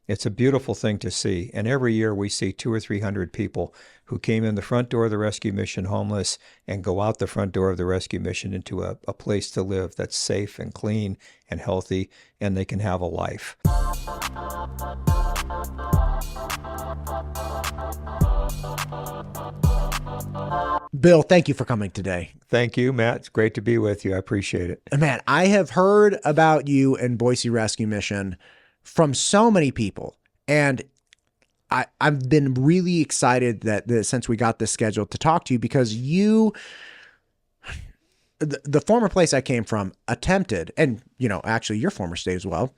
It's a beautiful thing to see. And every year we see 200 or 300 people who came in the front door of the rescue mission homeless and go out the front door of the rescue mission into a place to live that's safe and clean and healthy, and they can have a life. Bill, thank you for coming today. Thank you, Matt. It's great to be with you. I appreciate it. Man, I have heard about you and Boise Rescue Mission from so many people. And I've been really excited that since we got this scheduled to talk to you, because the former place I came from attempted, and, actually your former state as well,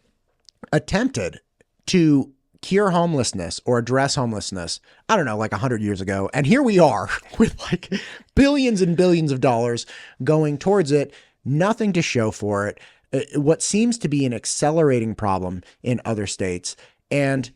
attempted to cure homelessness or address homelessness, I don't know, like 100 years ago. And here we are with like billions and billions of dollars going towards it, nothing to show for it. What seems to be an accelerating problem in other states. And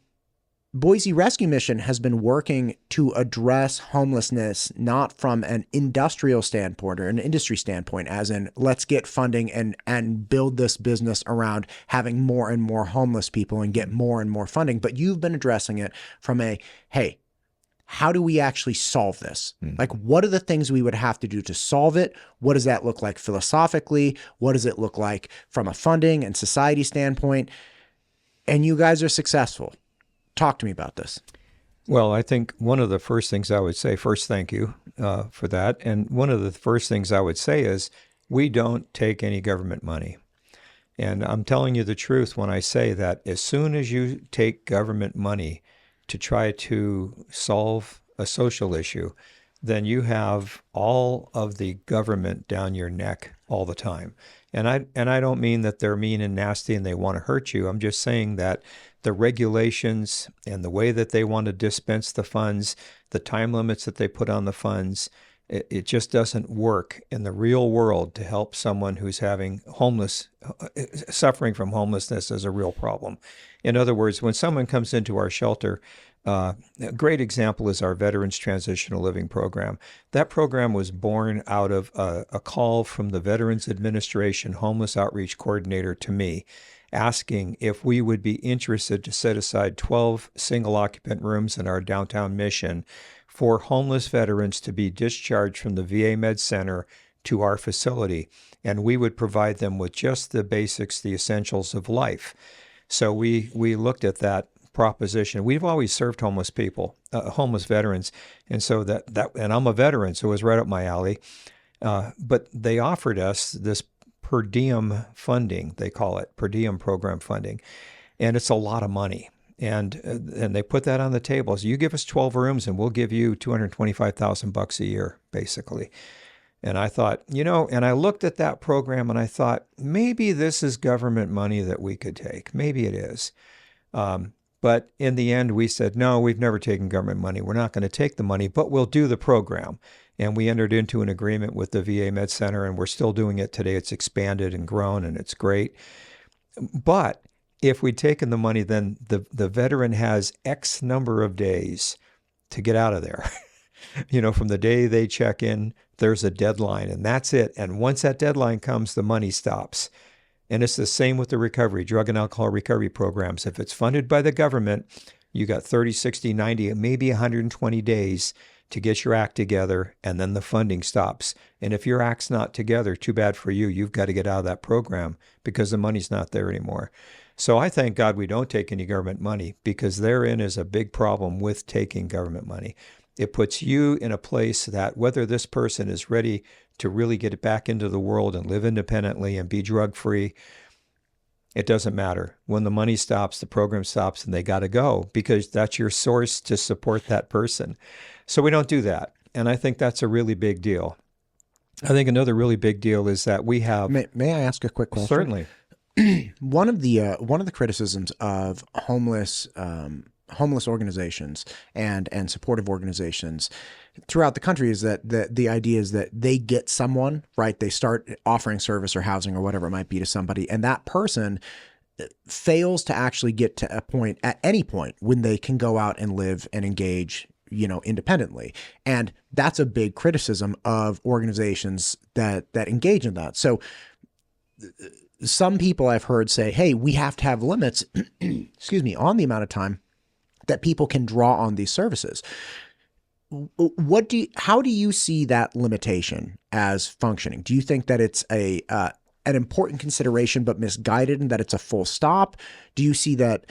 Boise Rescue Mission has been working to address homelessness, not from an industrial standpoint or an industry standpoint, as in let's get funding and build this business around having more and more homeless people and get more and more funding. But you've been addressing it from hey, how do we actually solve this? Like, what are the things we would have to do to solve it? What does that look like philosophically? What does it look like from a funding and society standpoint? And you guys are successful. Talk to me about this. Well, I think one of the first things I would say, first, thank you for that. And one of the first things I would say is we don't take any government money. And I'm telling you the truth when I say that as soon as you take government money to try to solve a social issue, then you have all of the government down your neck all the time. And I don't mean that they're mean and nasty and they want to hurt you. I'm just saying that the regulations and the way that they want to dispense the funds, the time limits that they put on the funds, it just doesn't work in the real world to help someone who's suffering from homelessness as a real problem. In other words, when someone comes into our shelter, a great example is our Veterans Transitional Living Program. That program was born out of a call from the Veterans Administration Homeless Outreach Coordinator to me, asking if we would be interested to set aside 12 single occupant rooms in our downtown mission for homeless veterans to be discharged from the VA Med Center to our facility. And we would provide them with just the basics, the essentials of life. So we looked at that proposition. We've always served homeless people, homeless veterans. And so and I'm a veteran, so it was right up my alley. But they offered us this per diem funding, they call it, per diem program funding. And it's a lot of money. And they put that on the table. So you give us 12 rooms and we'll give you $225,000 a year, basically. And I thought, and I looked at that program and I thought, maybe this is government money that we could take. Maybe it is. But in the end, we said, no, we've never taken government money. We're not going to take the money, but we'll do the program. And we entered into an agreement with the VA Med Center, and we're still doing it today. It's expanded and grown, and it's great. But if we'd taken the money, then the veteran has X number of days to get out of there. From the day they check in, there's a deadline, and that's it. And once that deadline comes, the money stops. And it's the same with the recovery, drug and alcohol recovery programs. If it's funded by the government, you got 30, 60, 90, maybe 120 days to get your act together, and then the funding stops. And if your act's not together, too bad for you. You've got to get out of that program because the money's not there anymore. So I thank God we don't take any government money, because therein is a big problem with taking government money. It puts you in a place that whether this person is ready to really get back into the world and live independently and be drug-free, it doesn't matter. When the money stops, the program stops, and they got to go, because that's your source to support that person. So we don't do that. And I think that's a really big deal. I think another really big deal is that we have... May I ask a quick question? Certainly. One of the criticisms of homeless organizations and supportive organizations throughout the country is that the idea is that they get someone, right? They start offering service or housing or whatever it might be to somebody, and that person fails to actually get to a point at any point when they can go out and live and engage, independently. And that's a big criticism of organizations that engage in that. So some people I've heard say, hey, we have to have limits, excuse me, on the amount of time that people can draw on these services. How do you see that limitation as functioning? Do you think that it's an important consideration but misguided, and that it's a full stop? Do you see that,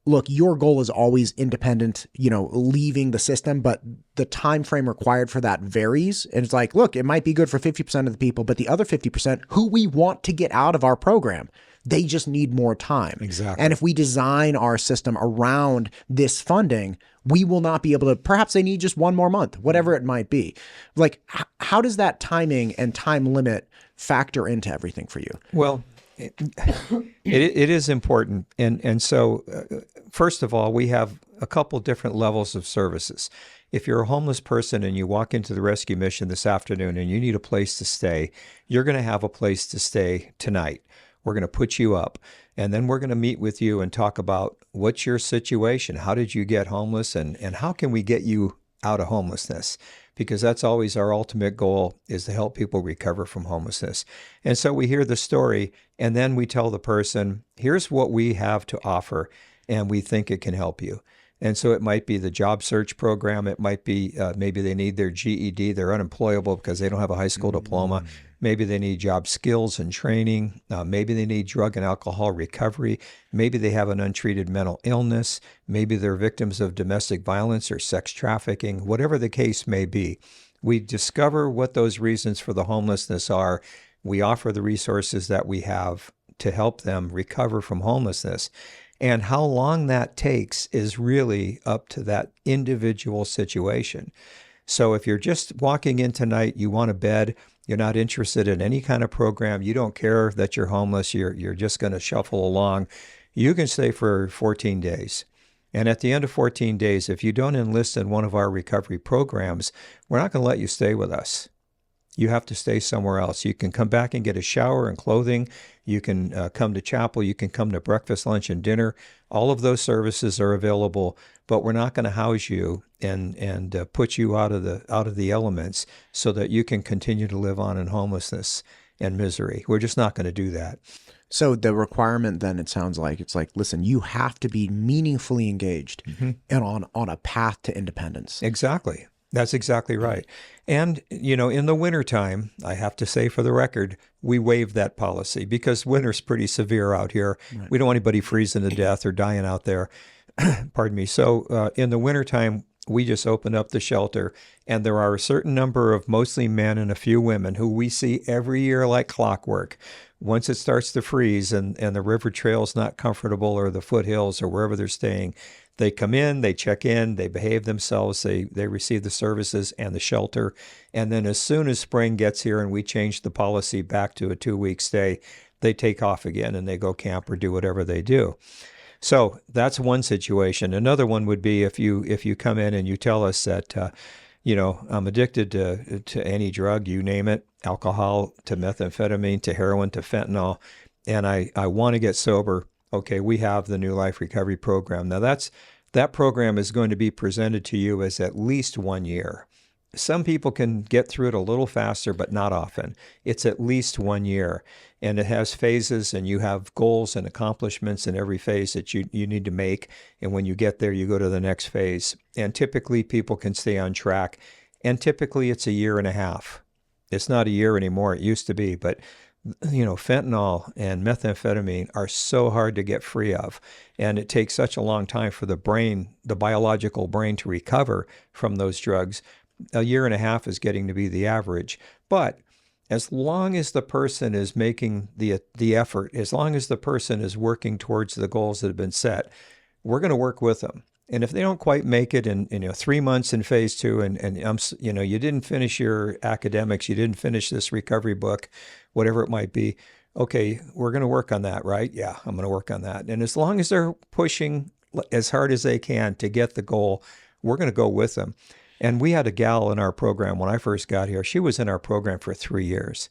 look, your goal is always independent, leaving the system, but the time frame required for that varies? And it's like, look, it might be good for 50% of the people, but the other 50% who we want to get out of our program, they just need more time. Exactly. And if we design our system around this funding, we will not be able to, perhaps they need just one more month, whatever it might be. Like, how does that timing and time limit factor into everything for you? Well, it is important. And so, first of all, we have a couple different levels of services. If you're a homeless person and you walk into the rescue mission this afternoon and you need a place to stay, you're going to have a place to stay tonight. We're going to put you up, and then we're going to meet with you and talk about what's your situation. How did you get homeless, and how can we get you out of homelessness? Because that's always our ultimate goal, is to help people recover from homelessness. And so we hear the story, and then we tell the person, here's what we have to offer, and we think it can help you. And so it might be the job search program. It might be maybe they need their GED. They're unemployable because they don't have a high school diploma. Maybe they need job skills and training. Maybe they need drug and alcohol recovery. Maybe they have an untreated mental illness. Maybe they're victims of domestic violence or sex trafficking, whatever the case may be. We discover what those reasons for the homelessness are. We offer the resources that we have to help them recover from homelessness. And how long that takes is really up to that individual situation. So if you're just walking in tonight, you want a bed, you're not interested in any kind of program, you don't care that you're homeless, you're just going to shuffle along, you can stay for 14 days. And at the end of 14 days, if you don't enlist in one of our recovery programs, we're not going to let you stay with us. You have to stay somewhere else. You can come back and get a shower and clothing. You can come to chapel. You can come to breakfast, lunch, and dinner. All of those services are available, but we're not going to house you and put you out of the elements so that you can continue to live on in homelessness and misery. We're just not going to do that. So the requirement then, it sounds like, it's like, listen, you have to be meaningfully engaged and on a path to independence. Exactly. That's exactly right. And, in the wintertime, I have to say for the record, we waived that policy because winter's pretty severe out here. Right. We don't want anybody freezing to death or dying out there. Pardon me. So in the wintertime, we just opened up the shelter, and there are a certain number of mostly men and a few women who we see every year like clockwork. Once it starts to freeze and the river trail's not comfortable, or the foothills or wherever they're staying, they come in, they check in, they behave themselves, they receive the services and the shelter. And then as soon as spring gets here and we change the policy back to a 2-week stay, they take off again and they go camp or do whatever they do. So that's one situation. Another one would be if you come in and you tell us that, I'm addicted to any drug, you name it, alcohol to methamphetamine to heroin to fentanyl, and I want to get sober. Okay, we have the New Life Recovery Program. Now that program is going to be presented to you as at least 1 year. Some people can get through it a little faster, but not often. It's at least 1 year, and it has phases, and you have goals and accomplishments in every phase that you need to make. And when you get there, you go to the next phase. And typically people can stay on track, and typically it's 1.5 years. It's not a year anymore. It used to be, but fentanyl and methamphetamine are so hard to get free of, and it takes such a long time for the brain, the biological brain, to recover from those drugs. 1.5 years is getting to be the average. But as long as the person is making the effort, as long as the person is working towards the goals that have been set, we're going to work with them. And if they don't quite make it in 3 months in phase 2, and you didn't finish your academics, you didn't finish this recovery book, whatever it might be, okay, we're going to work on that, right? Yeah, I'm going to work on that. And as long as they're pushing as hard as they can to get the goal, we're going to go with them. And we had a gal in our program when I first got here. She was in our program for 3 years.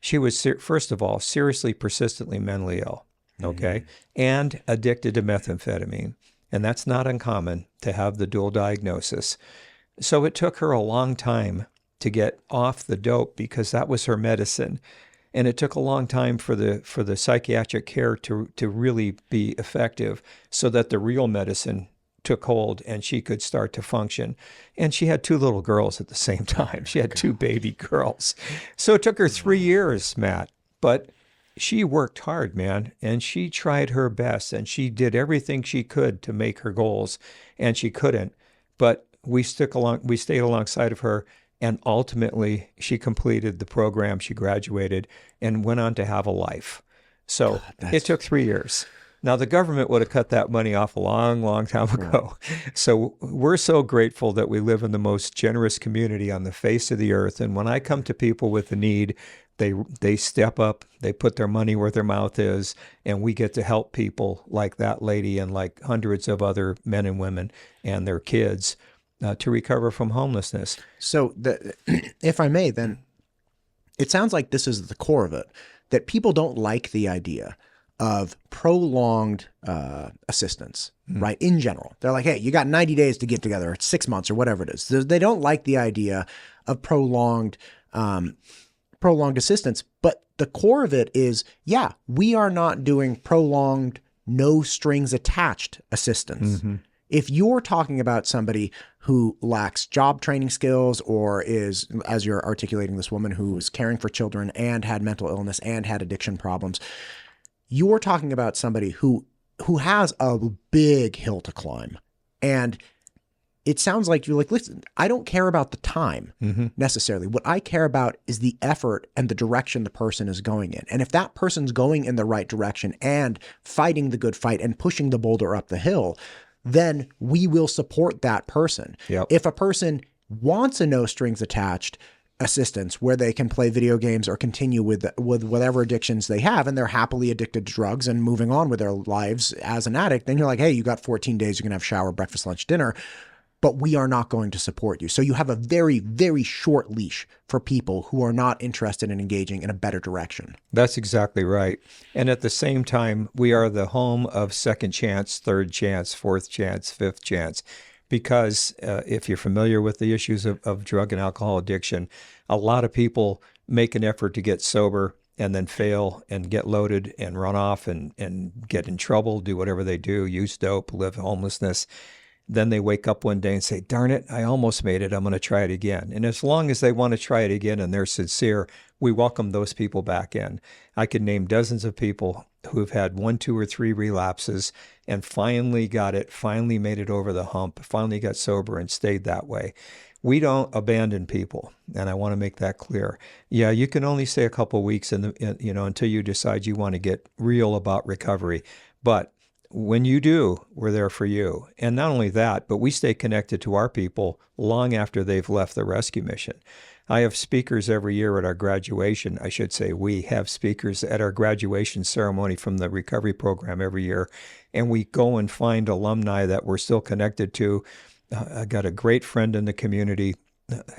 She was, first of all, seriously, persistently mentally ill, okay, and addicted to methamphetamine. And that's not uncommon to have the dual diagnosis. So it took her a long time to get off the dope because that was her medicine. And it took a long time for the psychiatric care to really be effective, so that the real medicine took hold and she could start to function. And she had 2 little girls at the same time. She had 2 baby girls. So it took her 3 years, Matt. But she worked hard, man, and she tried her best, and she did everything she could to make her goals, and she couldn't. But we stayed alongside of her, and ultimately she completed the program. She graduated and went on to have a life. So it took 3 years. Now, the government would have cut that money off a long, long time ago. So we're so grateful that we live in the most generous community on the face of the earth. And when I come to people with a need, they step up, they put their money where their mouth is, and we get to help people like that lady and like hundreds of other men and women and their kids to recover from homelessness. So if I may, then it sounds like this is the core of it, that people don't like the idea of prolonged assistance, right? In general, they're like, hey, you got 90 days to get together, or 6 months, or whatever it is. They don't like the idea of prolonged assistance. But the core of it is, yeah, we are not doing prolonged, no strings attached assistance. Mm-hmm. If you're talking about somebody who lacks job training skills, or is, as you're articulating, this woman who was caring for children and had mental illness and had addiction problems, you're talking about somebody who has a big hill to climb. And it sounds like you're like, listen, I don't care about the time necessarily. What I care about is the effort and the direction the person is going in. And if that person's going in the right direction and fighting the good fight and pushing the boulder up the hill, then we will support that person. Yep. If a person wants a no strings attached assistance where they can play video games or continue with whatever addictions they have, and they're happily addicted to drugs and moving on with their lives as an addict, then you're like, hey, you got 14 days, you can have shower, breakfast, lunch, dinner, but we are not going to support you. So you have a very, very short leash for people who are not interested in engaging in a better direction. That's exactly right. And at the same time, we are the home of second chance, third chance, fourth chance, fifth chance. Because if you're familiar with the issues of drug and alcohol addiction, a lot of people make an effort to get sober and then fail and get loaded and run off and get in trouble, do whatever they do, use dope, live homelessness. Then they wake up one day and say, darn it, I almost made it. I'm going to try it again. And as long as they want to try it again and they're sincere, we welcome those people back in. I could name dozens of people who have had 1, 2, or 3 relapses and finally got it, finally made it over the hump, finally got sober and stayed that way. We don't abandon people, and I want to make that clear. Yeah, you can only stay a couple of weeks until you decide you want to get real about recovery. But when you do, we're there for you. And not only that, but we stay connected to our people long after they've left the rescue mission. I have speakers every year at our graduation. I should say we have speakers at our graduation ceremony from the recovery program every year. And we go and find alumni that we're still connected to. I got a great friend in the community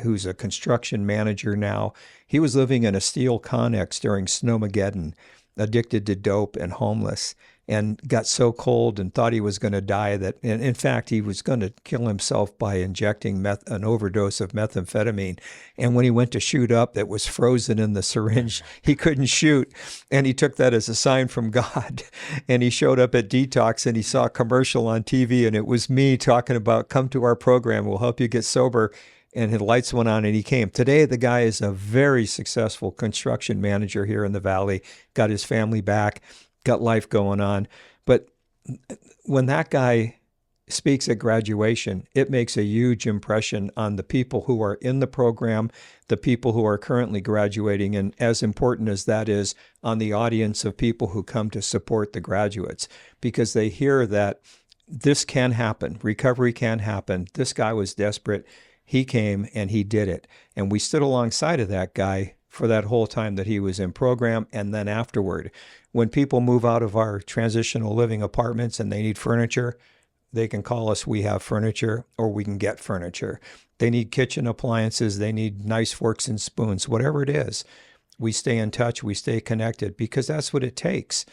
who's a construction manager now. He was living in a steel connex during Snowmageddon, addicted to dope and homeless, and got so cold and thought he was going to die that, and in fact, he was going to kill himself by injecting an overdose of methamphetamine. And when he went to shoot up, it was frozen in the syringe. He couldn't shoot. And he took that as a sign from God. And he showed up at Detox and he saw a commercial on TV, and it was me talking about, come to our program, we'll help you get sober. And his lights went on and he came. Today, the guy is a very successful construction manager here in the Valley, got his family back, got life going on. But when that guy speaks at graduation, it makes a huge impression on the people who are in the program, the people who are currently graduating, and as important as that is, on the audience of people who come to support the graduates, because they hear that this can happen, recovery can happen. This guy was desperate. He came and he did it. And we stood alongside of that guy for that whole time that he was in program, and then afterward. When people move out of our transitional living apartments and they need furniture, they can call us. We have furniture, or we can get furniture. They need kitchen appliances. They need nice forks and spoons, whatever it is. We stay in touch. We stay connected because that's what it takes.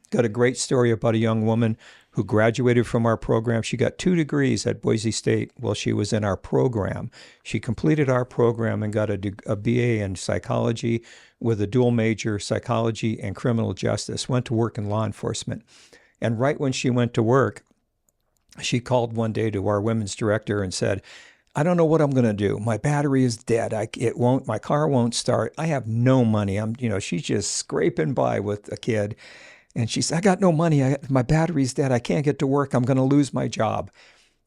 Got a great story about a young woman who graduated from our program. She got 2 degrees at Boise State while she was in our program. She completed our program and got a BA in psychology with a dual major, psychology and criminal justice, went to work in law enforcement. And right when she went to work, she called one day to our women's director and said, I don't know what I'm going to do. My battery is dead. My car won't start. I have no money. She's just scraping by with a kid. And she said, I got no money. My battery's dead. I can't get to work. I'm going to lose my job.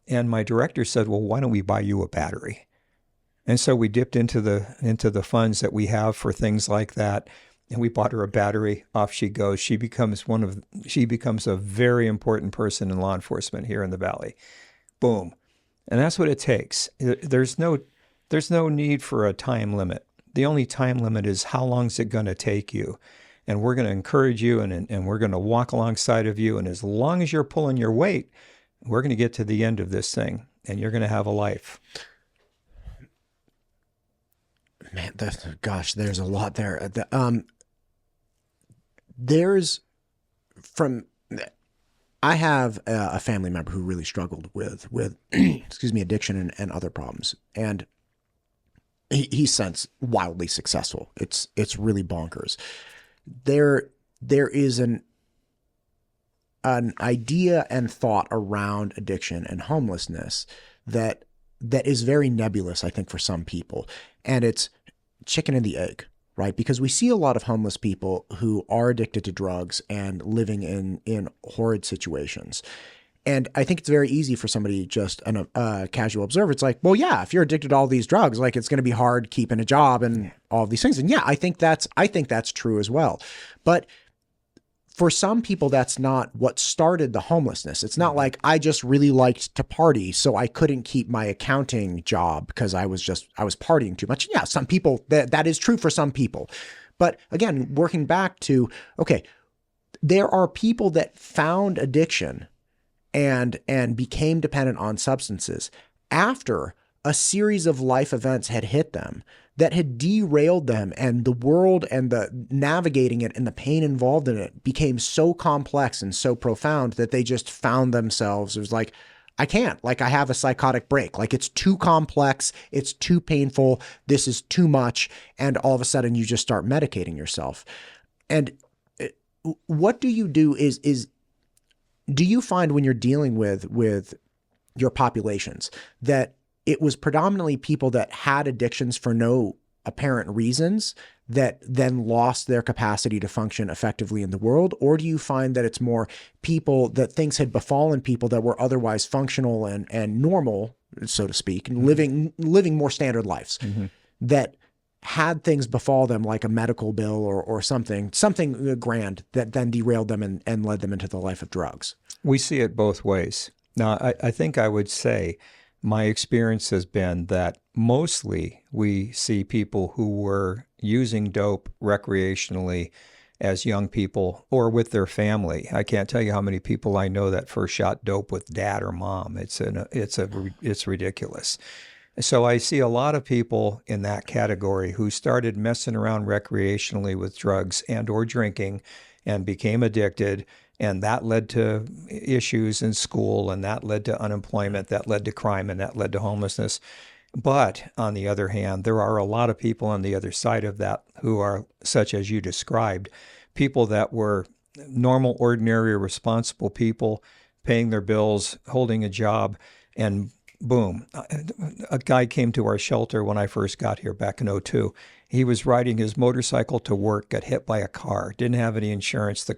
And my director said, well, why don't we buy you a battery? And so we dipped into the funds that we have for things like that. And we bought her a battery. Off she goes. She becomes a very important person in law enforcement here in the Valley. Boom. And that's what it takes. There's no need for a time limit. The only time limit is how long is it going to take you? And we're going to encourage you and we're going to walk alongside of you. And as long as you're pulling your weight, we're going to get to the end of this thing and you're going to have a life. Man, there's a lot there. I have a family member who really struggled with addiction and other problems. And he's since wildly successful. It's really bonkers. There is an idea and thought around addiction and homelessness that is very nebulous, I think, for some people. And it's chicken and the egg, right? Because we see a lot of homeless people who are addicted to drugs and living in horrid situations. And I think it's very easy for somebody, just a casual observer. It's like, well, yeah, if you're addicted to all these drugs, like it's going to be hard keeping a job and all of these things. And yeah, I think that's true as well. But for some people, that's not what started the homelessness. It's not like I just really liked to party, so I couldn't keep my accounting job because I was partying too much. Yeah, some people, that is true for some people. But again, working back to, okay, there are people that found addiction and became dependent on substances after a series of life events had hit them that had derailed them, and the world and the navigating it and the pain involved in it became so complex and so profound that they just found themselves. It was like, I can't, like I have a psychotic break. Like it's too complex. It's too painful. This is too much. And all of a sudden you just start medicating yourself. And what do you do do you find when you're dealing with your populations that it was predominantly people that had addictions for no apparent reasons that then lost their capacity to function effectively in the world? Or do you find that it's more people that things had befallen people that were otherwise functional and normal, so to speak, and living more standard lives, that had things befall them like a medical bill or something grand that then derailed them and led them into the life of drugs? We see it both ways. Now, I think I would say my experience has been that mostly we see people who were using dope recreationally as young people or with their family. I can't tell you how many people I know that first shot dope with dad or mom. It's ridiculous. So I see a lot of people in that category who started messing around recreationally with drugs and or drinking and became addicted. And that led to issues in school, and that led to unemployment, that led to crime, and that led to homelessness. But on the other hand, there are a lot of people on the other side of that who are such as you described, people that were normal, ordinary, responsible people, paying their bills, holding a job, and boom, a guy came to our shelter when I first got here back in '02. He was riding his motorcycle to work, got hit by a car, didn't have any insurance. The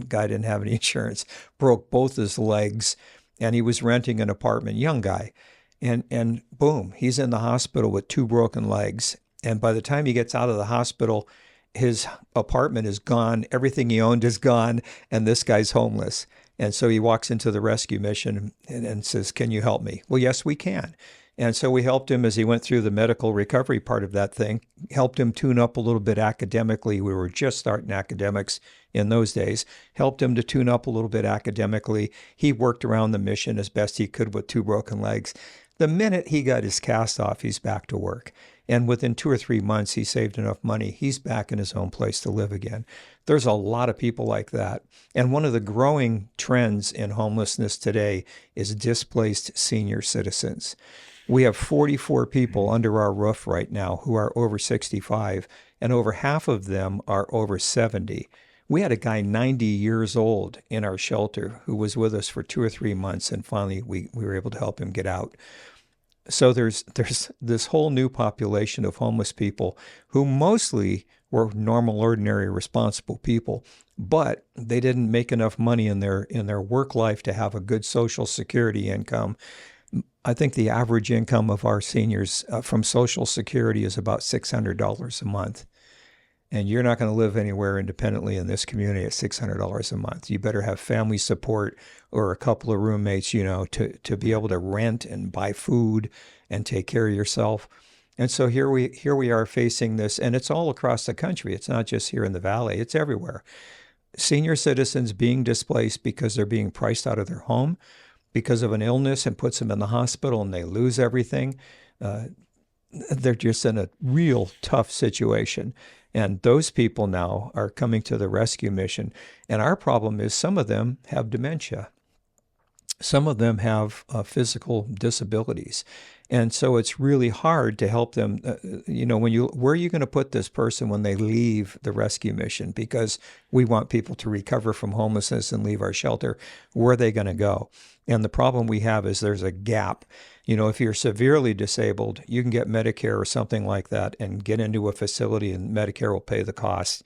guy didn't have any insurance, broke both his legs, and he was renting an apartment, young guy. And boom, he's in the hospital with 2 broken legs. And by the time he gets out of the hospital, his apartment is gone, everything he owned is gone, and this guy's homeless. And so he walks into the rescue mission and says, can you help me? Well, yes, we can. And so we helped him as he went through the medical recovery part of that thing, helped him tune up a little bit academically. We were just starting academics in those days, helped him to tune up a little bit academically. He worked around the mission as best he could with 2 broken legs. The minute he got his cast off, he's back to work. And within 2 or 3 months, he saved enough money. He's back in his own place to live again. There's a lot of people like that. And one of the growing trends in homelessness today is displaced senior citizens. We have 44 people under our roof right now who are over 65, and over half of them are over 70. We had a guy 90 years old in our shelter who was with us for 2 or 3 months, and finally we were able to help him get out. So there's this whole new population of homeless people who mostly were normal, ordinary, responsible people, but they didn't make enough money in their work life to have a good Social Security income. I think the average income of our seniors from Social Security is about $600 a month. And you're not going to live anywhere independently in this community at $600 a month. You better have family support or a couple of roommates, to be able to rent and buy food and take care of yourself. And so here we are facing this, and it's all across the country. It's not just here in the Valley. It's everywhere. Senior citizens being displaced because they're being priced out of their home because of an illness and puts them in the hospital and they lose everything. They're just in a real tough situation. And those people now are coming to the rescue mission. And our problem is some of them have dementia. Some of them have physical disabilities. And so it's really hard to help them. Where are you going to put this person when they leave the rescue mission? Because we want people to recover from homelessness and leave our shelter. Where are they going to go? And the problem we have is there's a gap. If you're severely disabled, you can get Medicare or something like that and get into a facility and Medicare will pay the cost.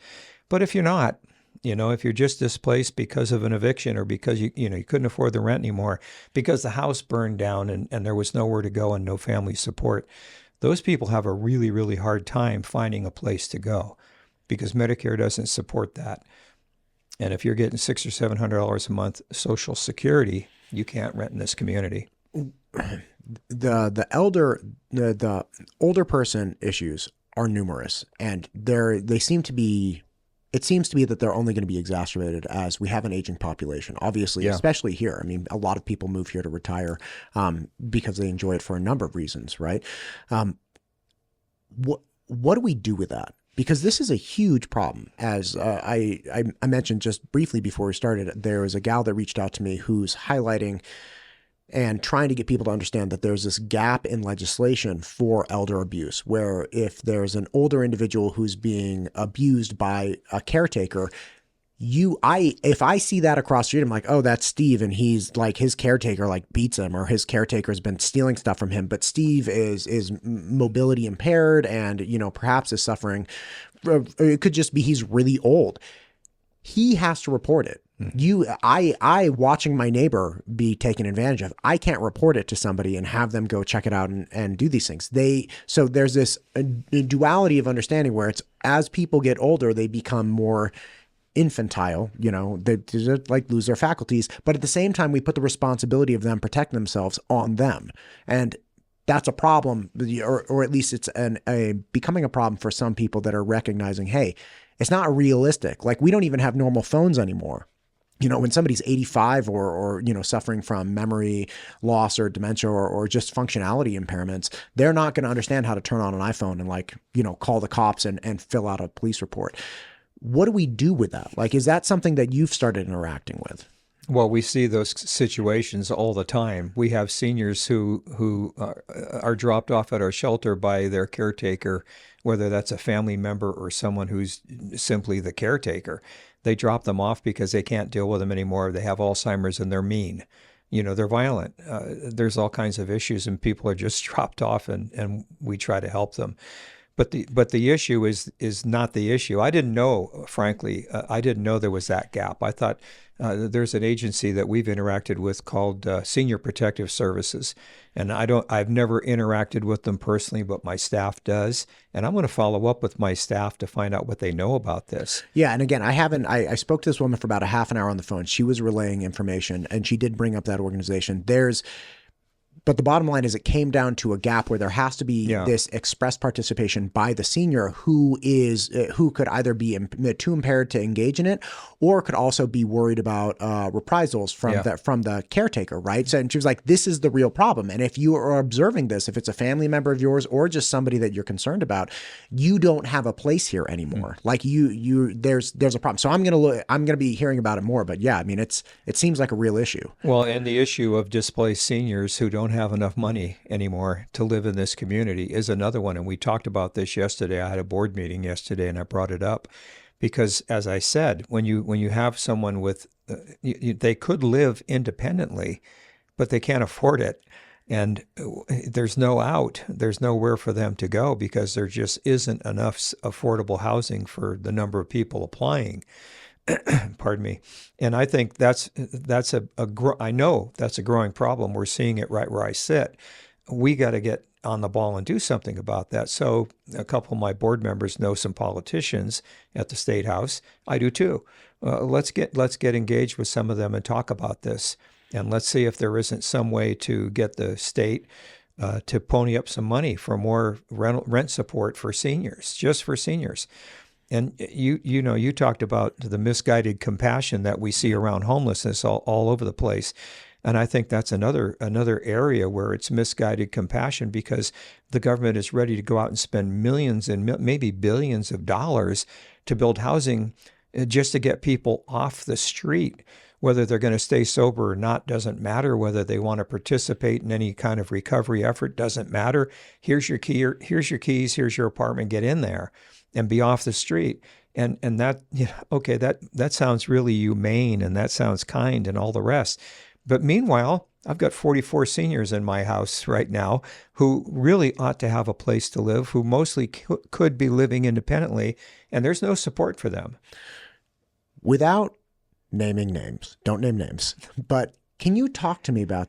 But if you're not, if you're just displaced because of an eviction or because you couldn't afford the rent anymore, because the house burned down and there was nowhere to go and no family support, those people have a really, really hard time finding a place to go because Medicare doesn't support that. And if you're getting $600 or $700 a month Social Security, you can't rent in this community. The older person issues are numerous, and they seem to be. It seems to be that they're only going to be exacerbated as we have an aging population. Obviously, especially here. I mean, a lot of people move here to retire because they enjoy it for a number of reasons, right? What do we do with that? Because this is a huge problem. As I mentioned just briefly before we started, there was a gal that reached out to me who's highlighting and trying to get people to understand that there's this gap in legislation for elder abuse, where if there's an older individual who's being abused by a caretaker, if I see that across the street, I'm like, oh, that's Steve, and he's like, his caretaker like beats him, or his caretaker has been stealing stuff from him, but Steve is mobility impaired and perhaps is suffering. It could just be he's really old. He has to report it. I watching my neighbor be taken advantage of, I can't report it to somebody and have them go check it out and do these things. So there's this duality of understanding where it's, as people get older, they become more infantile, they like lose their faculties, but at the same time, we put the responsibility of them protecting themselves on them. And that's a problem, or at least it's becoming a problem for some people that are recognizing, hey, it's not realistic. Like, we don't even have normal phones anymore. When somebody's 85 or suffering from memory loss or dementia or just functionality impairments, they're not going to understand how to turn on an iPhone and call the cops and fill out a police report. What do we do with that? Like, is that something that you've started interacting with? Well, we see those situations all the time. We have seniors who are dropped off at our shelter by their caretaker, whether that's a family member or someone who's simply the caretaker. They drop them off because they can't deal with them anymore. They have Alzheimer's and they're mean. They're violent. There's all kinds of issues, and people are just dropped off, and we try to help them. But the issue is not the issue. I didn't know, frankly, I didn't know there was that gap. I thought there's an agency that we've interacted with called Senior Protective Services, and I've never interacted with them personally, but my staff does, and I'm going to follow up with my staff to find out what they know about this. Yeah, and again, I spoke to this woman for about a half an hour on the phone. She was relaying information, and she did bring up that organization. There's But the bottom line is it came down to a gap where there has to be Yeah. this express participation by the senior who could either be too impaired to engage in it, or could also be worried about reprisals from the caretaker, right? So, and she was like, this is the real problem. And if you are observing this, if it's a family member of yours or just somebody that you're concerned about, you don't have a place here anymore. Like there's a problem. So I'm gonna be hearing about it more. But yeah, I mean, it seems like a real issue. Well, and the issue of displaced seniors who don't have enough money anymore to live in this community is another one. And we talked about this yesterday. I had a board meeting yesterday and I brought it up because, as I said, when you have someone with, they could live independently, but they can't afford it. And there's no out. There's nowhere for them to go because there just isn't enough affordable housing for the number of people applying. Pardon me. And I think I know that's a growing problem. We're seeing it right where I sit. We got to get on the ball and do something about that. So a couple of my board members know some politicians at the State House. I do too. Let's get engaged with some of them and talk about this. And let's see if there isn't some way to get the state to pony up some money for more rent support for seniors, just for seniors. And you talked about the misguided compassion that we see around homelessness all over the place. And I think that's another area where it's misguided compassion because the government is ready to go out and spend millions and maybe billions of dollars to build housing just to get people off the street. Whether they're going to stay sober or not doesn't matter. Whether they want to participate in any kind of recovery effort doesn't matter. Here's your key. Here's your keys. Here's your apartment. Get in there and be off the street. And that, okay, that sounds really humane and that sounds kind and all the rest. But meanwhile, I've got 44 seniors in my house right now who really ought to have a place to live, who mostly could be living independently, and there's no support for them. Without naming names, don't name names, but can you talk to me about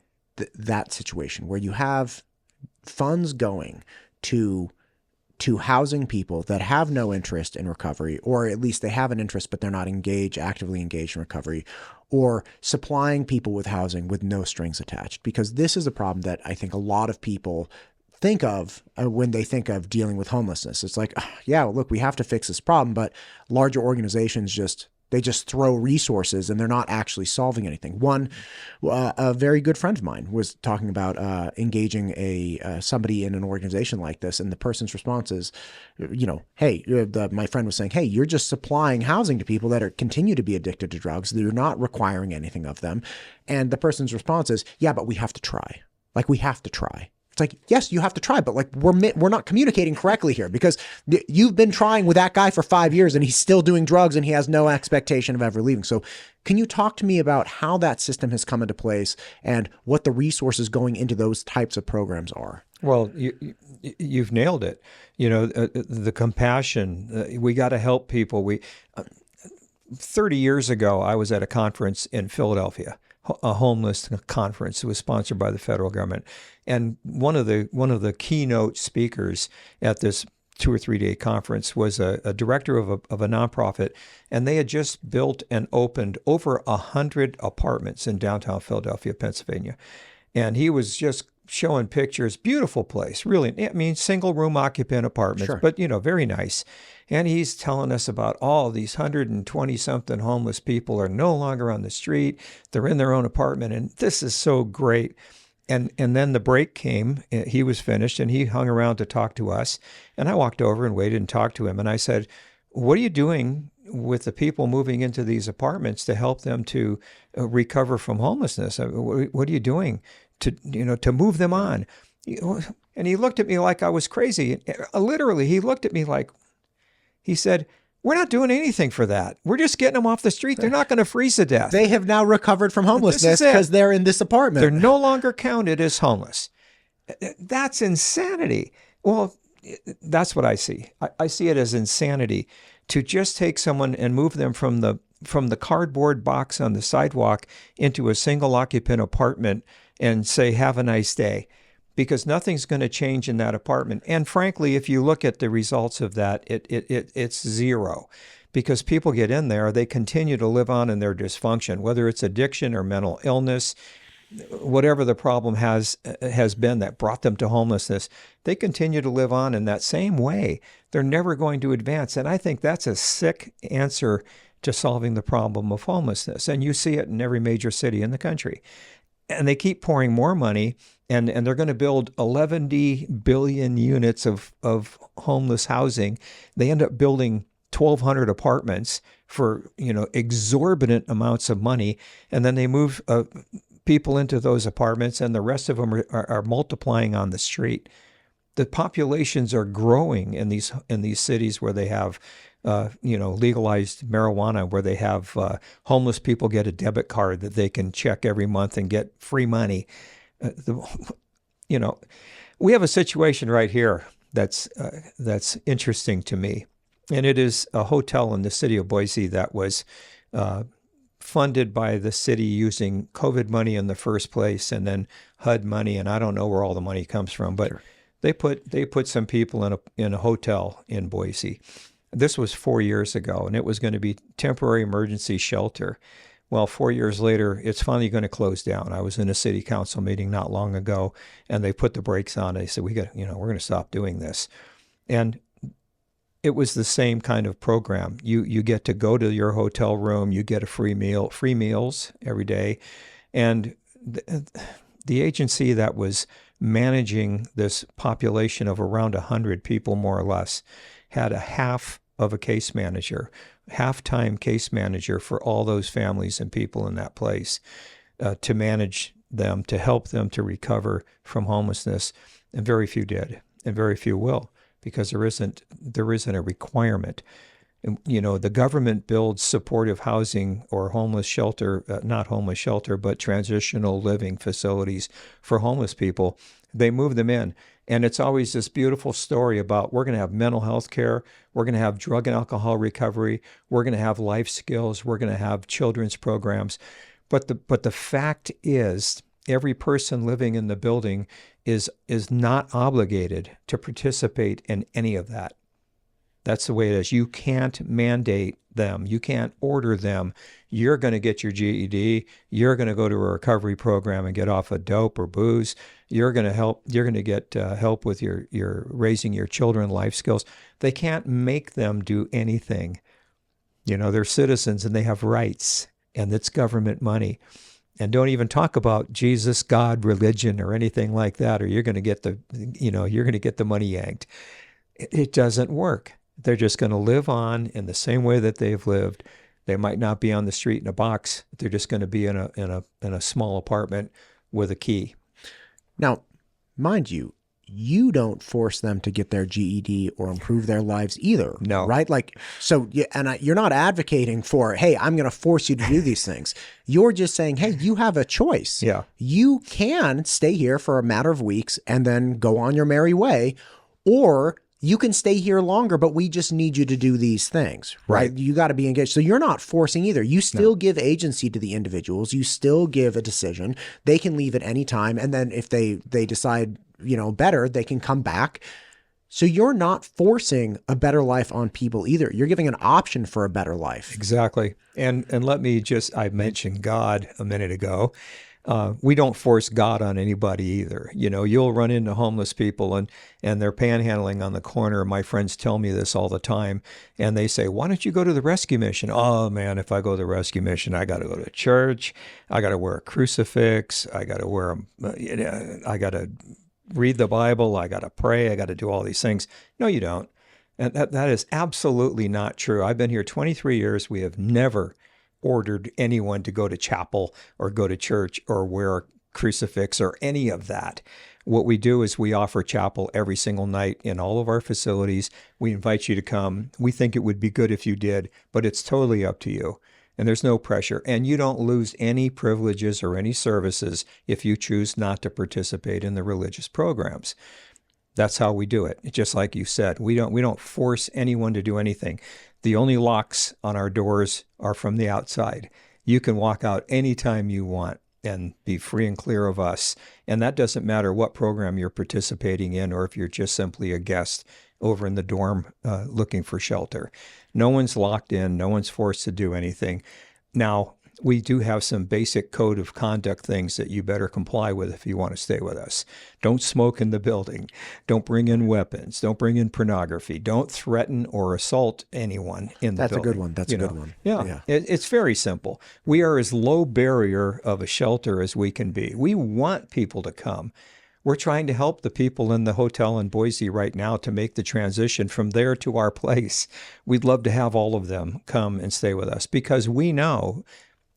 that situation where you have funds going to housing people that have no interest in recovery, or at least they have an interest, but they're not actively engaged in recovery, or supplying people with housing with no strings attached? Because this is a problem that I think a lot of people think of when they think of dealing with homelessness. It's like, yeah, look, we have to fix this problem, but larger organizations just throw resources and they're not actually solving anything. A very good friend of mine was talking about engaging somebody in an organization like this, and the person's response is, hey, my friend was saying, hey, you're just supplying housing to people that continue to be addicted to drugs. You're not requiring anything of them. And the person's response is, yeah, but we have to try. Like, we have to try. It's like, yes, you have to try, but like we're not communicating correctly here, because you've been trying with that guy for 5 years and he's still doing drugs and he has no expectation of ever leaving. So can you talk to me about how that system has come into place and what the resources going into those types of programs are? Well, you've nailed it. The compassion, we got to help people. 30 years ago, I was at a conference in Philadelphia, a homeless conference. It was sponsored by the federal government. And one of the keynote speakers at this 2 or 3 day conference was a director of a nonprofit, and they had just built and opened over 100 apartments in downtown Philadelphia, Pennsylvania. And he was just showing pictures, beautiful place, really. I mean, single room occupant apartments, sure, but very nice. And he's telling us about all these 120 something homeless people are no longer on the street. They're in their own apartment, and this is so great. And then the break came, he was finished, and he hung around to talk to us. And I walked over and waited and talked to him. And I said, what are you doing with the people moving into these apartments to help them to recover from homelessness? What are you doing to move them on? And he looked at me like I was crazy. Literally, he looked at me like, he said, we're not doing anything for that. We're just getting them off the street. They're not going to freeze to death. They have now recovered from homelessness because they're in this apartment. They're no longer counted as homeless. That's insanity. Well, that's what I see. I see it as insanity to just take someone and move them from the cardboard box on the sidewalk into a single occupant apartment and say, have a nice day. Because nothing's going to change in that apartment. And frankly, if you look at the results of that, it's zero. Because people get in there, they continue to live on in their dysfunction, whether it's addiction or mental illness. whatever the problem has been that brought them to homelessness, they continue to live on in that same way. They're never going to advance. And I think that's a sick answer to solving the problem of homelessness. And you see it in every major city in the country. And they keep pouring more money, and they're going to build 11 billion units of homeless housing. They end up building 1,200 apartments for exorbitant amounts of money, and then they move people into those apartments, and the rest of them are multiplying on the street. The populations are growing in these cities where they have legalized marijuana, where they have homeless people get a debit card that they can check every month and get free money. We have a situation right here that's interesting to me, and it is a hotel in the city of Boise that was funded by the city using COVID money in the first place, and then HUD money, and I don't know where all the money comes from, but sure. They put some people in a hotel in Boise. This was 4 years ago, and it was going to be temporary emergency shelter. Well, 4 years later, it's finally going to close down. I was in a city council meeting not long ago, and they put the brakes on. They said, we're going to stop doing this. And it was the same kind of program. You get to go to your hotel room, you get a free meals every day. And the agency that was managing this population of around 100 people, more or less, had a half of a case manager, half-time case manager for all those families and people in that place to manage them, to help them to recover from homelessness. And very few did, and very few will, because there isn't a requirement. The government builds supportive housing or homeless shelter, not homeless shelter, but transitional living facilities for homeless people. They move them in. And it's always this beautiful story about we're going to have mental health care, we're going to have drug and alcohol recovery, we're going to have life skills, we're going to have children's programs. But the fact is, every person living in the building is not obligated to participate in any of that. That's the way it is. You can't mandate them. You can't order them. You're going to get your GED. You're going to go to a recovery program and get off of dope or booze. You're going to help. You're going to get help with your raising your children, life skills. They can't make them do anything. They're citizens and they have rights, and it's government money. And don't even talk about Jesus, God, religion, or anything like that, or you're going to get the money yanked. It doesn't work. They're just going to live on in the same way that they've lived. They might not be on the street in a box. They're just going to be in a small apartment with a key. Now, mind you, you don't force them to get their GED or improve their lives either. No. Right? You're not advocating for, hey, I'm going to force you to do these things. You're just saying, hey, you have a choice. Yeah. You can stay here for a matter of weeks and then go on your merry way, or you can stay here longer, but we just need you to do these things, right? You got to be engaged. So you're not forcing either. You still give agency to the individuals. You still give a decision. They can leave at any time. And then if they decide, better, they can come back. So you're not forcing a better life on people either. You're giving an option for a better life. Exactly. And let me I mentioned God a minute ago. We don't force God on anybody either. You'll run into homeless people and they're panhandling on the corner. My friends tell me this all the time. And they say, why don't you go to the rescue mission? Oh, man, if I go to the rescue mission, I got to go to church. I got to wear a crucifix. I got to I got to read the Bible. I got to pray. I got to do all these things. No, you don't. And that is absolutely not true. I've been here 23 years. We have never ordered anyone to go to chapel or go to church or wear a crucifix or any of that. What we do is we offer chapel every single night in all of our facilities. We invite you to come. We think it would be good if you did, but it's totally up to you. And there's no pressure. And you don't lose any privileges or any services if you choose not to participate in the religious programs. That's how we do it. Just like you said, we don't force anyone to do anything. The only locks on our doors are from the outside. You can walk out anytime you want and be free and clear of us. And that doesn't matter what program you're participating in or if you're just simply a guest over in the dorm looking for shelter. No one's locked in. No one's forced to do anything. Now, we do have some basic code of conduct things that you better comply with if you want to stay with us. Don't smoke in the building. Don't bring in weapons. Don't bring in pornography. Don't threaten or assault anyone in the That's a building. good one. That's a good one. Yeah. It's very simple. We are as low barrier of a shelter as we can be. We want people to come. We're trying to help the people in the hotel in Boise right now to make the transition from there to our place. We'd love to have all of them come and stay with us because we know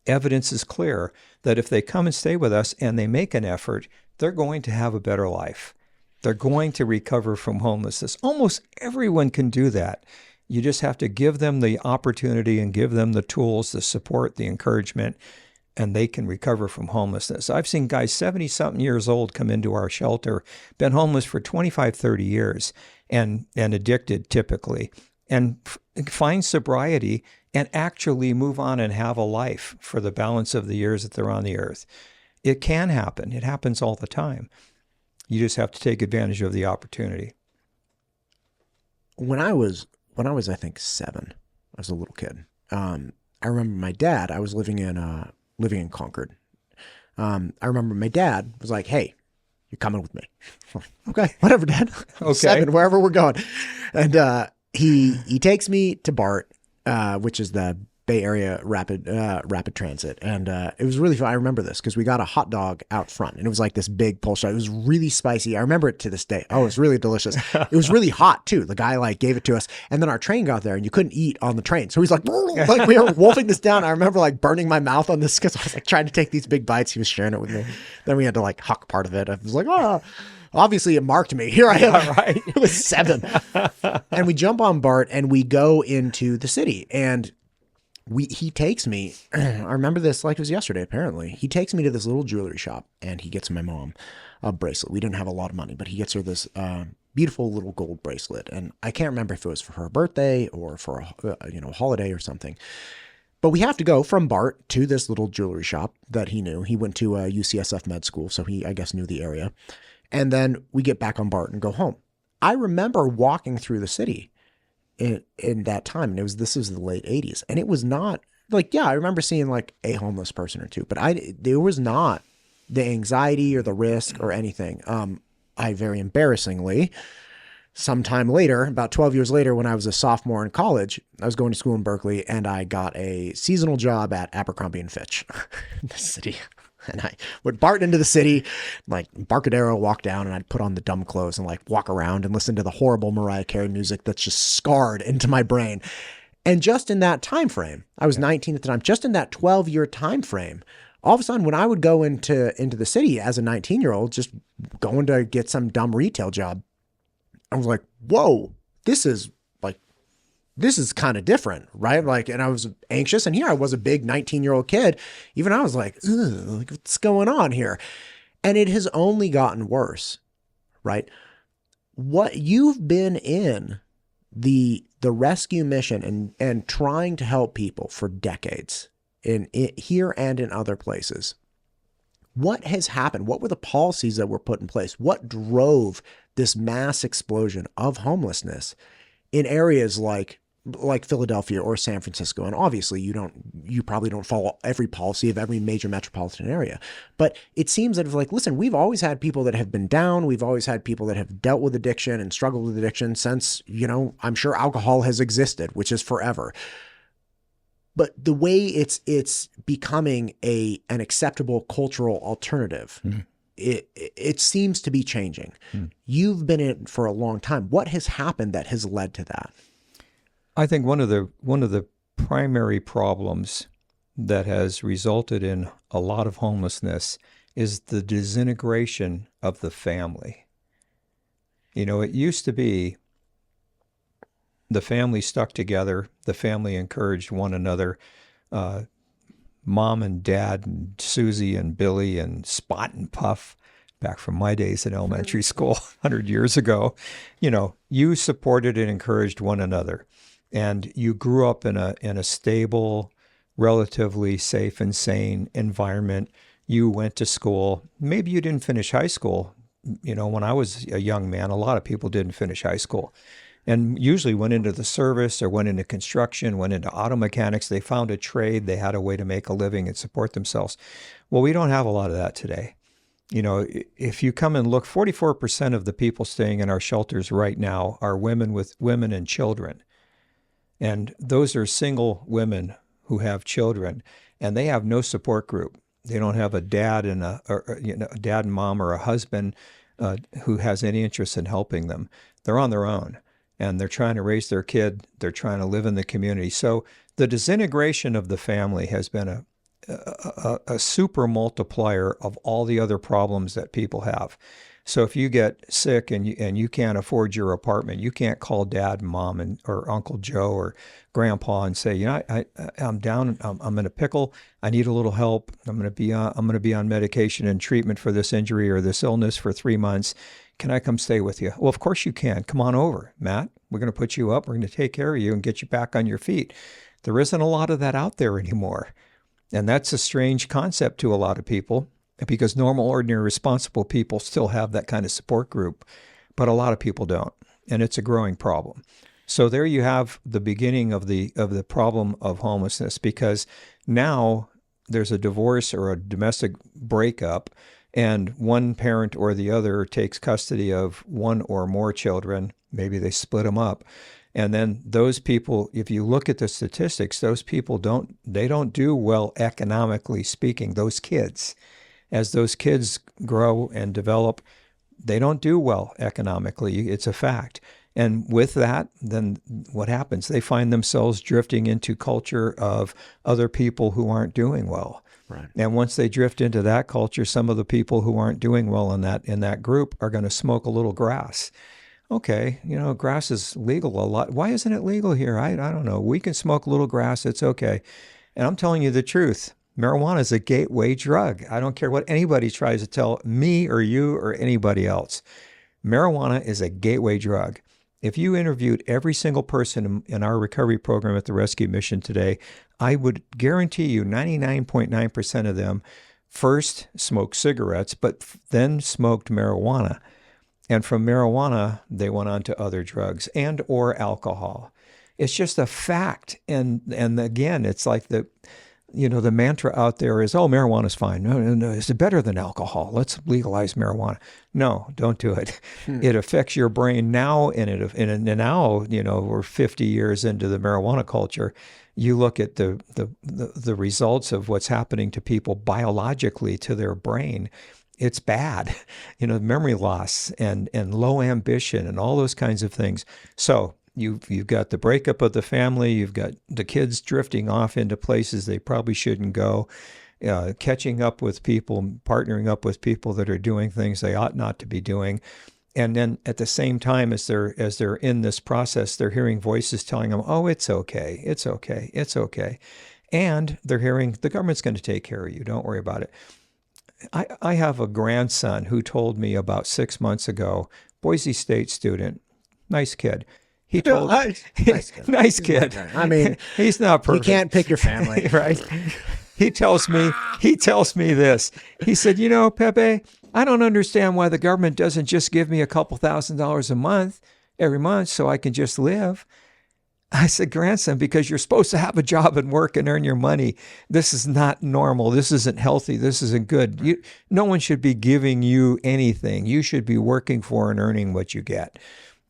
evidence is clear that if they come and stay with us and they make an effort, they're going to have a better life. They're going to recover from homelessness. Almost everyone can do that. You just have to give them the opportunity and give them the tools, the support, the encouragement, and they can recover from homelessness. I've seen guys 70-something years old come into our shelter, been homeless for 25, 30 years, and addicted typically, and find sobriety and actually move on and have a life for the balance of the years that they're on the earth. It can happen. It happens all the time. You just have to take advantage of the opportunity. When I was, I think 7, I was a little kid. I remember my dad, I was living in Concord. I remember my dad was like, "Hey, you're coming with me." Okay, whatever, Dad. Okay. 7, wherever we're going. And he takes me to BART, which is the Bay Area Rapid Transit. And it was really fun. I remember this because we got a hot dog out front and it was like this big Polish dog. It was really spicy. I remember it to this day. Oh, it was really delicious. It was really hot too. The guy like gave it to us. And then our train got there and you couldn't eat on the train. So he's like we were wolfing this down. I remember like burning my mouth on this because I was like trying to take these big bites. He was sharing it with me. Then we had to like huck part of it. I was like, oh. Obviously, it marked me. Here I am. Yeah, right. It was 7. And we jump on BART and we go into the city. And he takes me, I remember this like it was yesterday, apparently. He takes me to this little jewelry shop and he gets my mom a bracelet. We didn't have a lot of money, but he gets her this beautiful little gold bracelet. And I can't remember if it was for her birthday or for a holiday or something. But we have to go from BART to this little jewelry shop that he knew. He went to UCSF med school, so he, I guess, knew the area. And then we get back on BART and go home. I remember walking through the city in that time. And this was the late 80s. And it was not like, yeah, I remember seeing like a homeless person or two, but there was not the anxiety or the risk or anything. I very embarrassingly, sometime later, about 12 years later, when I was a sophomore in college, I was going to school in Berkeley and I got a seasonal job at Abercrombie and Fitch in the city. And I would BART into the city, like Barcadero, walk down, and I'd put on the dumb clothes and like walk around and listen to the horrible Mariah Carey music that's just scarred into my brain. And just in that time frame, I was 19 at the time, just in that 12-year time frame, all of a sudden when I would go into the city as a 19-year-old, just going to get some dumb retail job, I was like, whoa, this is kind of different, right? Like, and I was anxious, and here I was a big 19-year-old kid. Even I was like, what's going on here? And it has only gotten worse, right? What you've been in the rescue mission and trying to help people for decades in here and in other places. What has happened? What were the policies that were put in place? What drove this mass explosion of homelessness in areas like Philadelphia or San Francisco? And obviously you probably don't follow every policy of every major metropolitan area, but it seems that listen, we've always had people that have been down. We've always had people that have dealt with addiction and struggled with addiction since, I'm sure alcohol has existed, which is forever. But the way it's becoming an acceptable cultural alternative, it seems to be changing. You've been in it for a long time. What has happened that has led to that? I think one of the primary problems that has resulted in a lot of homelessness is the disintegration of the family. It used to be the family stuck together, the family encouraged one another, mom and dad and Susie and Billy and Spot and Puff, back from my days in elementary school 100 years ago. You supported and encouraged one another. And you grew up in a stable, relatively safe and sane environment. You went to school. Maybe you didn't finish high school. When I was a young man, a lot of people didn't finish high school. and usually went into the service or went into construction, went into auto mechanics. They found a trade. They had a way to make a living and support themselves. Well, we don't have a lot of that today. You know, if you come and look, 44% of the people staying in our shelters right now are women and children. And those are single women who have children, and they have no support group. They don't have a dad and a dad and mom or a husband who has any interest in helping them. They're on their own, and they're trying to raise their kid. They're trying to live in the community. So the disintegration of the family has been a super multiplier of all the other problems that people have. So if you get sick and you can't afford your apartment, you can't call dad and mom or Uncle Joe or grandpa and say, you know, I'm down, I'm in a pickle, I need a little help. I'm going to be on medication and treatment for this injury or this illness for 3 months. Can I come stay with you? Well, of course you can. Come on over, Matt. We're going to put you up. We're going to take care of you and get you back on your feet. There isn't a lot of that out there anymore. And that's a strange concept to a lot of people, because normal, ordinary, responsible people still have that kind of support group, but a lot of people don't, and it's a growing problem. So there you have the beginning of the problem of homelessness, because now there's a divorce or a domestic breakup, and one parent or the other takes custody of one or more children. Maybe they split them up. And then those people, if you look at the statistics, those people don't do well economically speaking, those kids. As those kids grow and develop, they don't do well economically. It's a fact. And with that, then what happens? They find themselves drifting into culture of other people who aren't doing well. Right. And once they drift into that culture, some of the people who aren't doing well in that group are going to smoke a little grass. Okay, you know, grass is legal a lot. Why isn't it legal here? I don't know. We can smoke a little grass. It's okay. And I'm telling you the truth. Marijuana is a gateway drug. I don't care what anybody tries to tell me or you or anybody else. Marijuana is a gateway drug. If you interviewed every single person in our recovery program at the Rescue Mission today, I would guarantee you 99.9% of them first smoked cigarettes, but then smoked marijuana. And from marijuana, they went on to other drugs and or alcohol. It's just a fact. And again, it's like the mantra out there is, oh, marijuana's fine. No, it's better than alcohol. Let's legalize marijuana. No, don't do it. It affects your brain now, and now, you know, we're 50 years into the marijuana culture. You look at the results of what's happening to people biologically to their brain. It's bad, you know, memory loss and low ambition and all those kinds of things. So you've got the breakup of the family. You've got the kids drifting off into places they probably shouldn't go, catching up with people, partnering up with people that are doing things they ought not to be doing. And then at the same time, as they're in this process, they're hearing voices telling them, oh, it's okay, it's okay, it's okay. And they're hearing the government's going to take care of you. Don't worry about it. I have a grandson who told me about 6 months ago, Boise State student, nice kid. He told nice kid. I mean, he's not perfect. You can't pick your family, right? He tells me this. He said, you know, Pepe, I don't understand why the government doesn't just give me a couple $1,000s a month every month so I can just live. I said, grandson, because you're supposed to have a job and work and earn your money. This is not normal. This isn't healthy. This isn't good. No one should be giving you anything. You should be working for and earning what you get.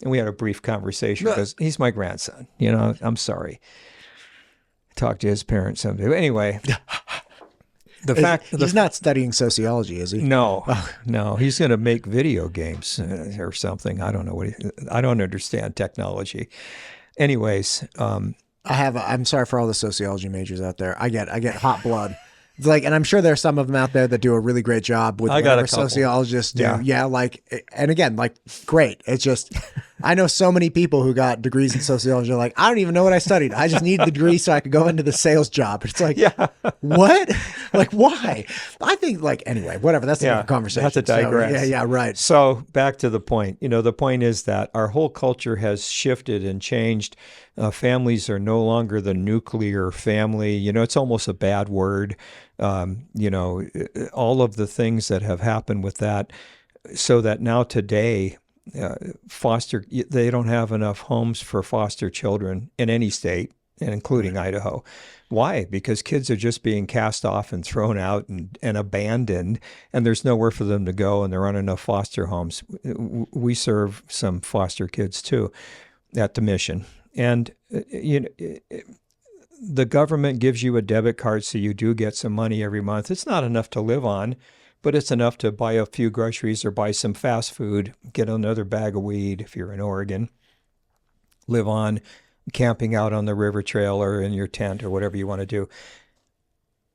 And we had a brief conversation because he's my grandson. You know, I'm sorry. Talk to his parents someday. But anyway, he's not studying sociology, is he? No, no. He's going to make video games or something. I don't know I don't understand technology. Anyways, I'm sorry for all the sociology majors out there. I get hot blood. It's like, and I'm sure there's some of them out there that do a really great job with whatever sociologists do. Yeah, like, and again, like, great. It's just, I know so many people who got degrees in sociology. Like, I don't even know what I studied. I just need the degree so I could go into the sales job. It's like, what? Like, why? I think, like, anyway, whatever. That's a conversation. That's a digress. So, yeah, right. So back to the point. You know, the point is that our whole culture has shifted and changed. Families are no longer the nuclear family. You know, it's almost a bad word. You know, all of the things that have happened with that, so that now today, they don't have enough homes for foster children in any state, and including Idaho. Why? Because kids are just being cast off and thrown out and abandoned, and there's nowhere for them to go, and there aren't enough foster homes. We serve some foster kids too at the mission. And the government gives you a debit card, so you do get some money every month. It's not enough to live on, but it's enough to buy a few groceries or buy some fast food, get another bag of weed if you're in Oregon, live on camping out on the river trail or in your tent or whatever you want to do.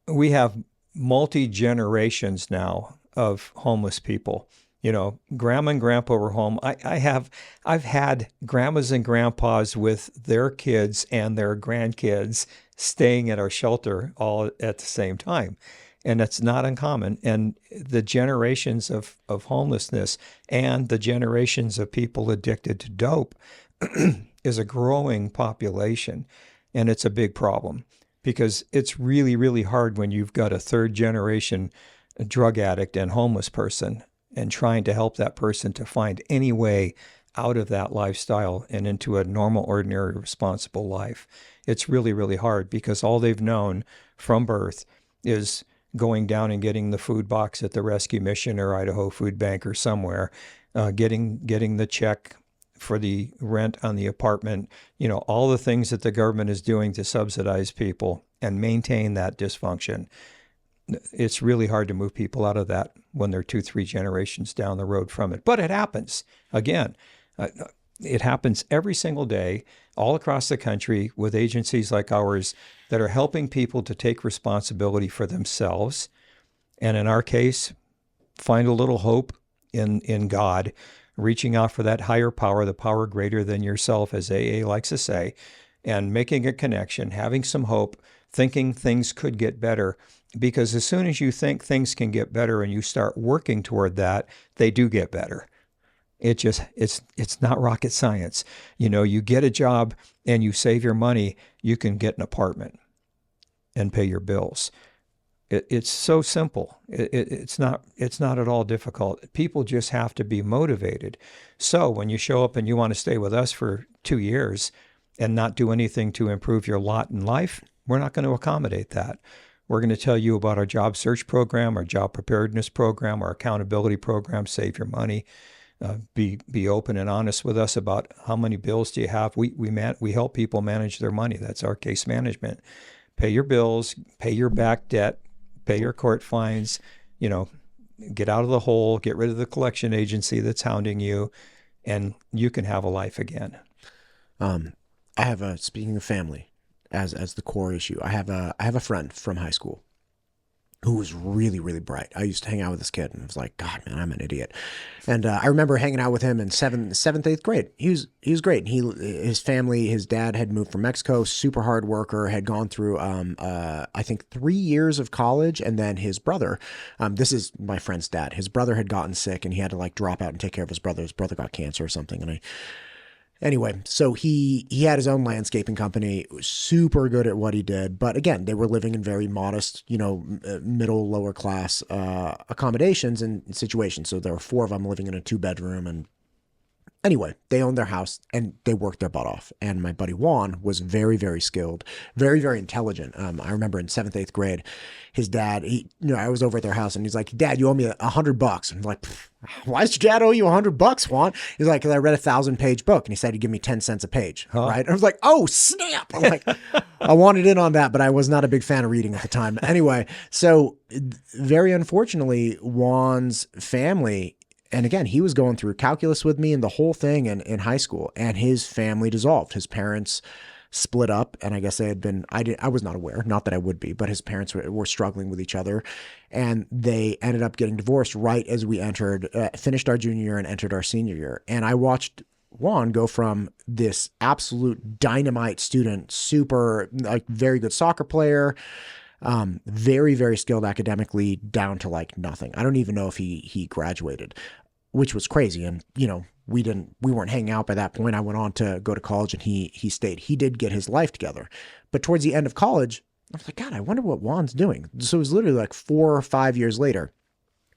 We have multi-generations now of homeless people. Grandma and grandpa were home. I've had grandmas and grandpas with their kids and their grandkids staying at our shelter all at the same time. And that's not uncommon. And the generations of homelessness and the generations of people addicted to dope is a growing population. And it's a big problem because it's really, really hard when you've got a third generation drug addict and homeless person and trying to help that person to find any way out of that lifestyle and into a normal, ordinary, responsible life. It's really, really hard because all they've known from birth is going down and getting the food box at the Rescue Mission or Idaho Food Bank or somewhere, getting the check for the rent on the apartment, all the things that the government is doing to subsidize people and maintain that dysfunction. It's really hard to move people out of that when they're 2-3 generations down the road from it. But it happens. Again, it happens every single day all across the country with agencies like ours that are helping people to take responsibility for themselves. And in our case, find a little hope in God, reaching out for that higher power, the power greater than yourself, as AA likes to say, and making a connection, having some hope, thinking things could get better. Because as soon as you think things can get better and you start working toward that, they do get better. It's not rocket science. You get a job and you save your money, you can get an apartment and pay your bills. It's so simple. It's not at all difficult. People just have to be motivated. So when you show up and you want to stay with us for 2 years and not do anything to improve your lot in life, we're not going to accommodate that. We're going to tell you about our job search program, our job preparedness program, our accountability program, Save Your Money. Be open and honest with us about how many bills do you have. We help people manage their money. That's our case management. Pay your bills, pay your back debt, pay your court fines, get out of the hole, get rid of the collection agency that's hounding you, and you can have a life again. Speaking of family as the core issue, I have a friend from high school who was really, really bright. I used to hang out with this kid and I was like, God, man, I'm an idiot. And I remember hanging out with him in seventh, eighth grade. He was great. His family, his dad had moved from Mexico, super hard worker, had gone through, I think 3 years of college. And then his brother, this is my friend's dad, his brother had gotten sick and he had to drop out and take care of his brother. His brother got cancer or something. Anyway, so he had his own landscaping company, super good at what he did. But again, they were living in very modest, middle, lower class accommodations and situations. So there were 4 of them living in a 2-bedroom. And anyway, they owned their house and they worked their butt off. And my buddy Juan was very, very skilled, very, very intelligent. I remember in 7th, 8th grade, his dad, I was over at their house and he's like, Dad, you owe me $100. And I'm like, why does your dad owe you $100, Juan? He's like, 'cause I read a 1,000-page book and he said he'd give me 10 cents a page. Huh? Right. I was like, oh, snap. I'm like, I wanted in on that, but I was not a big fan of reading at the time. Anyway, so very unfortunately, Juan's family, and again, he was going through calculus with me and the whole thing in high school, and his family dissolved. His parents split up, and I guess they had been, I was not aware, not that I would be, but his parents were struggling with each other, and they ended up getting divorced right as we finished our junior year and entered our senior year. And I watched Juan go from this absolute dynamite student, super, very good soccer player, very, very skilled academically, down to nothing. I don't even know if he graduated, which was crazy. And, we weren't hanging out by that point. I went on to go to college and he stayed. He did get his life together. But towards the end of college, I was like, God, I wonder what Juan's doing. So it was literally 4 or 5 years later.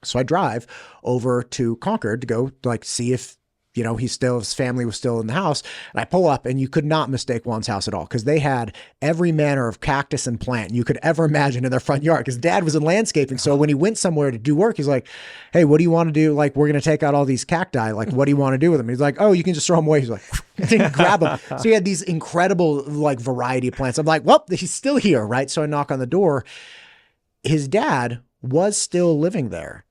So I drive over to Concord to go see if You know, his family was still in the house. And I pull up, and you could not mistake Juan's house at all, because they had every manner of cactus and plant you could ever imagine in their front yard, because Dad was in landscaping. So when he went somewhere to do work, he's like, hey, what do you want to do? Like, we're going to take out all these cacti. Like, what do you want to do with them? He's like, oh, you can just throw them away. He's like, and grab them. So he had these incredible, like, variety of plants. I'm like, well, he's still here, right? So I knock on the door. His dad was still living there.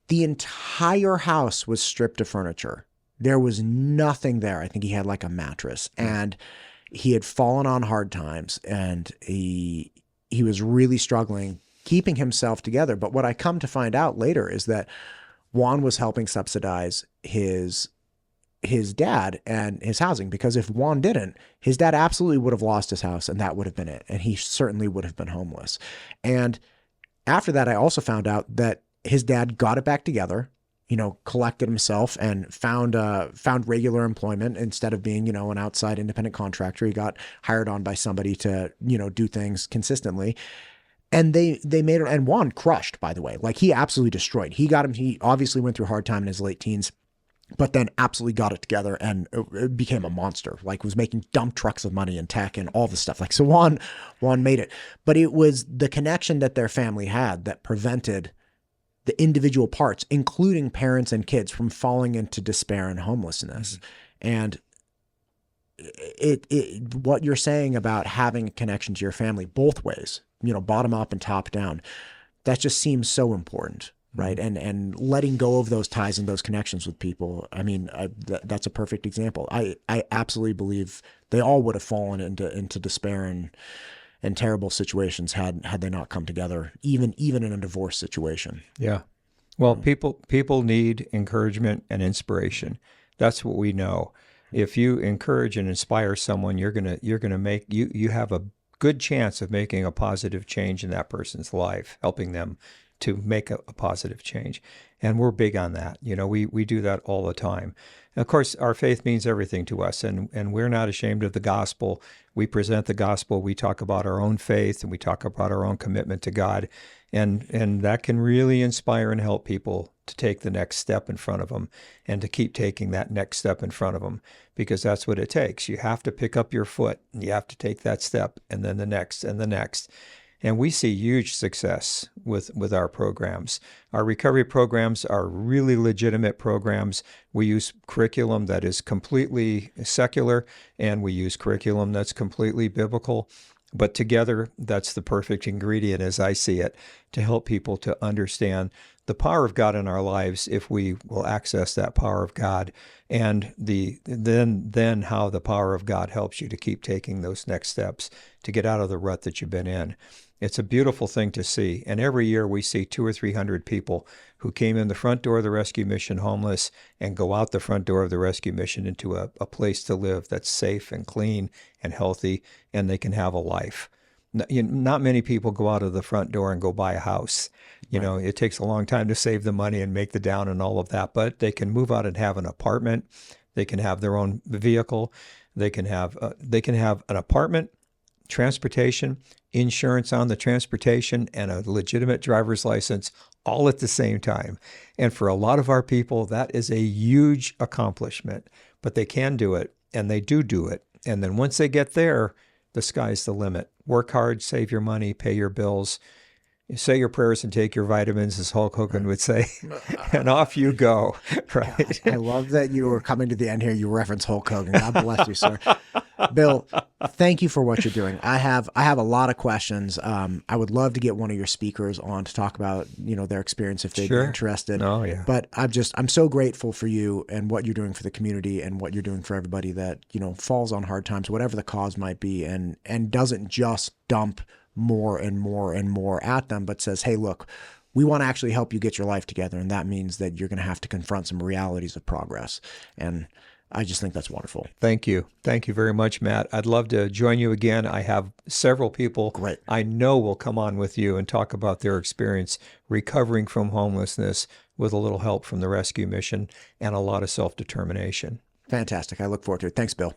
The entire house was stripped of furniture. There was nothing there. I think he had like a mattress, and he had fallen on hard times, and he was really struggling keeping himself together. But what I come to find out later is that Juan was helping subsidize his dad and his housing, because if Juan didn't, his dad absolutely would have lost his house, and that would have been it. And he certainly would have been homeless. And after that, I also found out that his dad got it back together, you know, collected himself and found regular employment instead of being, you know, an outside independent contractor. He got hired on by somebody to, you know, do things consistently. And they made it, and Juan crushed, by the way. Like, he absolutely destroyed. He obviously went through a hard time in his late teens, but then absolutely got it together and it became a monster. Like, was making dump trucks of money and tech and all this stuff. Like, so Juan made it. But it was the connection that their family had that prevented the individual parts, including parents and kids, from falling into despair and homelessness. And what you're saying about having a connection to your family both ways, you know, bottom up and top down, that just seems so important, right? And letting go of those ties and those connections with people. I mean, that's a perfect example. I absolutely believe they all would have fallen into despair and terrible situations had they not come together, even in a divorce situation. Yeah. Well, people need encouragement and inspiration. That's what we know. If you encourage and inspire someone, you're gonna make you have a good chance of making a positive change in that person's life, helping them to make a positive change. And we're big on that. You know, we do that all the time. And of course, our faith means everything to us, and we're not ashamed of the gospel. We present the gospel. We talk about our own faith, and we talk about our own commitment to God. And that can really inspire and help people to take the next step in front of them and to keep taking that next step in front of them, because that's what it takes. You have to pick up your foot, and you have to take that step, and then the next and the next. And we see huge success with our programs. Our recovery programs are really legitimate programs. We use curriculum that is completely secular, and we use curriculum that's completely biblical. But together, that's the perfect ingredient, as I see it, to help people to understand the power of God in our lives, if we will access that power of God, and then how the power of God helps you to keep taking those next steps to get out of the rut that you've been in. It's a beautiful thing to see. And every year we see 200 or 300 people who came in the front door of the rescue mission homeless and go out the front door of the rescue mission into a place to live that's safe and clean and healthy, and they can have a life. Not many people go out of the front door and go buy a house. You know, it takes a long time to save the money and make the down and all of that, but they can move out and have an apartment. They can have their own vehicle. They can have an apartment, transportation, insurance on the transportation, and a legitimate driver's license all at the same time. And for a lot of our people, that is a huge accomplishment, but they can do it, and they do it. And then once they get there, the sky's the limit. Work hard, save your money, pay your bills, say your prayers and take your vitamins, as Hulk Hogan would say, and off you go, right? I love that you were coming to the end here. You reference Hulk Hogan. God bless you, sir. Bill, thank you for what you're doing. I have a lot of questions. I would love to get one of your speakers on to talk about, you know, their experience if they'd be interested. Oh, yeah. But I'm so grateful for you and what you're doing for the community and what you're doing for everybody that, you know, falls on hard times, whatever the cause might be, and doesn't just dump more and more and more at them, but says, hey, look, we want to actually help you get your life together. And that means that you're going to have to confront some realities of progress. And I just think that's wonderful. Thank you. Thank you very much, Matt. I'd love to join you again. I have several people I know will come on with you and talk about their experience recovering from homelessness with a little help from the rescue mission and a lot of self-determination. Fantastic. I look forward to it. Thanks, Bill.